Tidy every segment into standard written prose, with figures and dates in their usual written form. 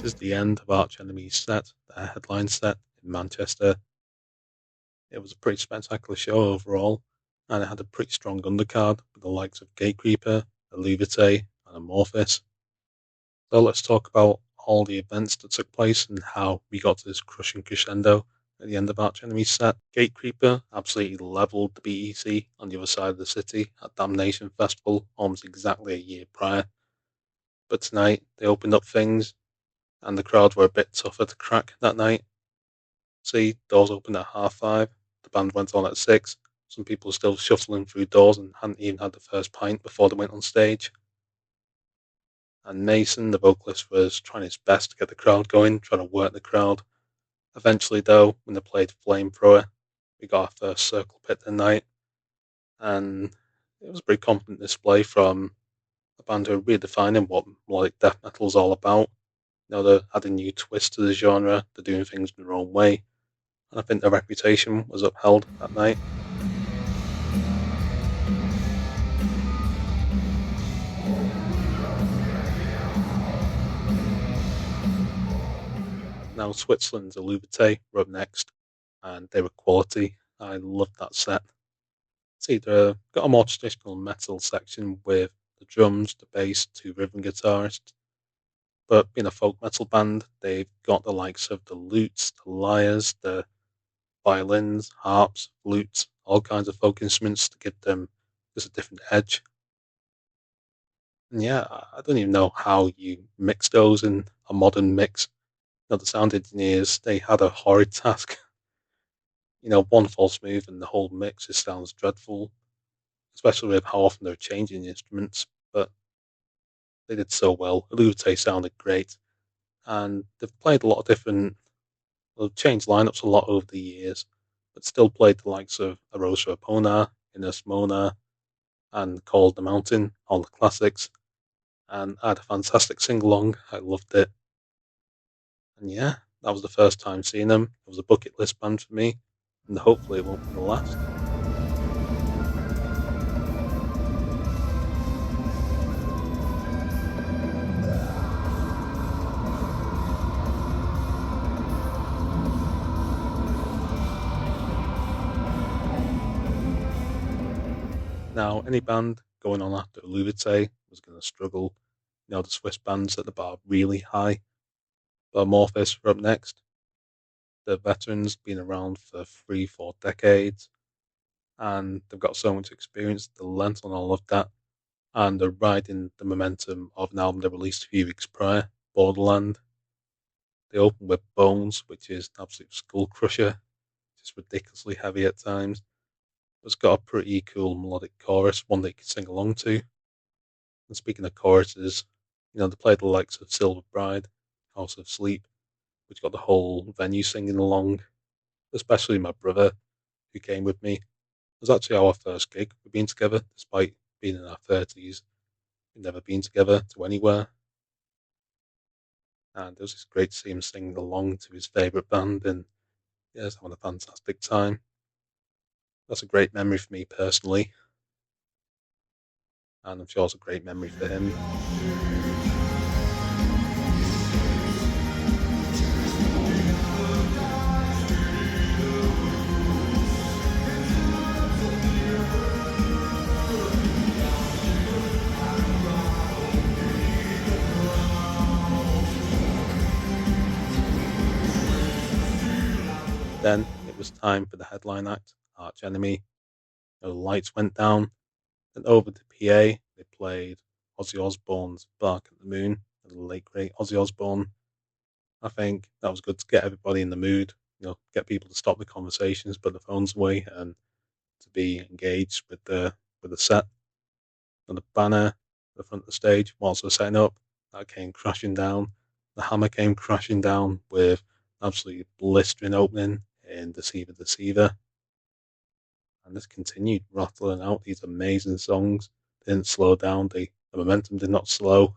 this is the end of Arch Enemy's set, their headline set in Manchester. It was a pretty spectacular show overall, and it had a pretty strong undercard with the likes of Gatecreeper, Eluvite, and Amorphis. So let's talk about all the events that took place and how we got to this crushing crescendo at the end of Arch Enemy's set. Gatecreeper absolutely levelled the BEC on the other side of the city at Damnation Festival almost exactly a year prior. But tonight they opened up things and the crowd were a bit tougher to crack that night. See, doors opened at 5:30, the band went on at 6. Some people were still shuffling through doors and hadn't even had the first pint before they went on stage. And Mason, the vocalist, was trying his best to get the crowd going, trying to work the crowd. Eventually, though, when they played Flamethrower, we got our first circle pit of the night, and it was a pretty confident display from a band who are redefining what melodic death metal is all about. They're adding a new twist to the genre, they're doing things in their own way, and I think their reputation was upheld that night. Now Switzerland's Eluvite were up next, and they were quality. I loved that set. See, they've got a more traditional metal section with the drums, the bass, 2 rhythm guitarists. But being a folk metal band, they've got the likes of the lutes, the lyres, the violins, harps, flutes, all kinds of folk instruments to give them just a different edge. And yeah, I don't even know how you mix those in a modern mix. The sound engineers, they had a horrid task. One false move and the whole mix just sounds dreadful, especially with how often they're changing instruments. But they did so well. Eluvite sounded great, and they've played a lot of different. They've changed lineups a lot over the years, but still played the likes of A Rose for Epona, Innes Mona, and Called the Mountain, all the classics. And I had a fantastic sing along. I loved it. And yeah, that was the first time seeing them. It was a bucket list band for me, and hopefully it won't be the last. Now, any band going on after Eluvite was going to struggle. The Swiss bands at the bar really high. But Amorphis were up next. The veterans been around for 3-4 decades, and they've got so much experience. They're lent on all of that, and they're riding the momentum of an album they released a few weeks prior, Borderland. They open with Bones, which is an absolute skull crusher, just ridiculously heavy at times. But it's got a pretty cool melodic chorus, one that you can sing along to. And speaking of choruses, they played the likes of Silver Bride, House of Sleep, which got the whole venue singing along, especially my brother, who came with me. It was actually our first gig we've been together, despite being in our 30s. We'd never been together to anywhere. And it was just great to see him singing along to his favourite band, and yeah, he's having a fantastic time. That's a great memory for me personally, and I'm sure it's a great memory for him. Then it was time for the headline act, Arch Enemy. The lights went down, and over the PA they played Ozzy Osbourne's Bark at the Moon, the late great Ozzy Osbourne. I think that was good to get everybody in the mood, get people to stop the conversations, put the phones away, and to be engaged with the set. And the banner at the front of the stage, whilst we're setting up, that came crashing down. The hammer came crashing down with absolutely blistering opening in Deceiver Deceiver. And this continued rattling out these amazing songs. They didn't slow down, the momentum did not slow.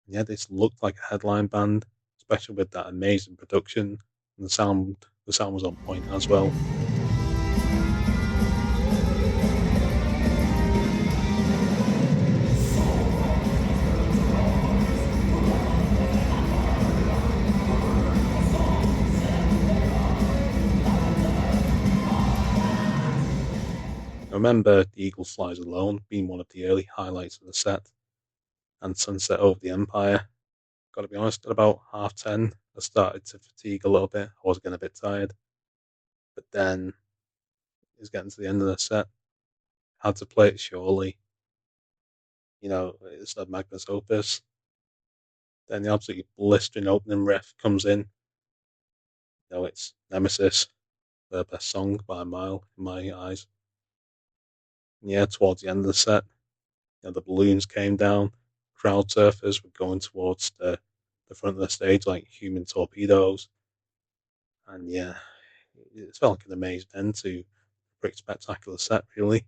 And yeah, this looked like a headline band, especially with that amazing production. And the sound was on point as well. remember The Eagle Flies Alone being one of the early highlights of the set, and Sunset Over the Empire. Gotta be honest, at about 10:30, I started to fatigue a little bit. I was getting a bit tired, but then it was getting to the end of the set. Had to play it surely. It's a Magnus Opus. Then the absolutely blistering opening riff comes in. It's Nemesis, the best song by a mile in my eyes. And yeah, towards the end of the set, the balloons came down, crowd surfers were going towards the front of the stage like human torpedoes. And yeah, it felt like an amazing end to a pretty spectacular set, really.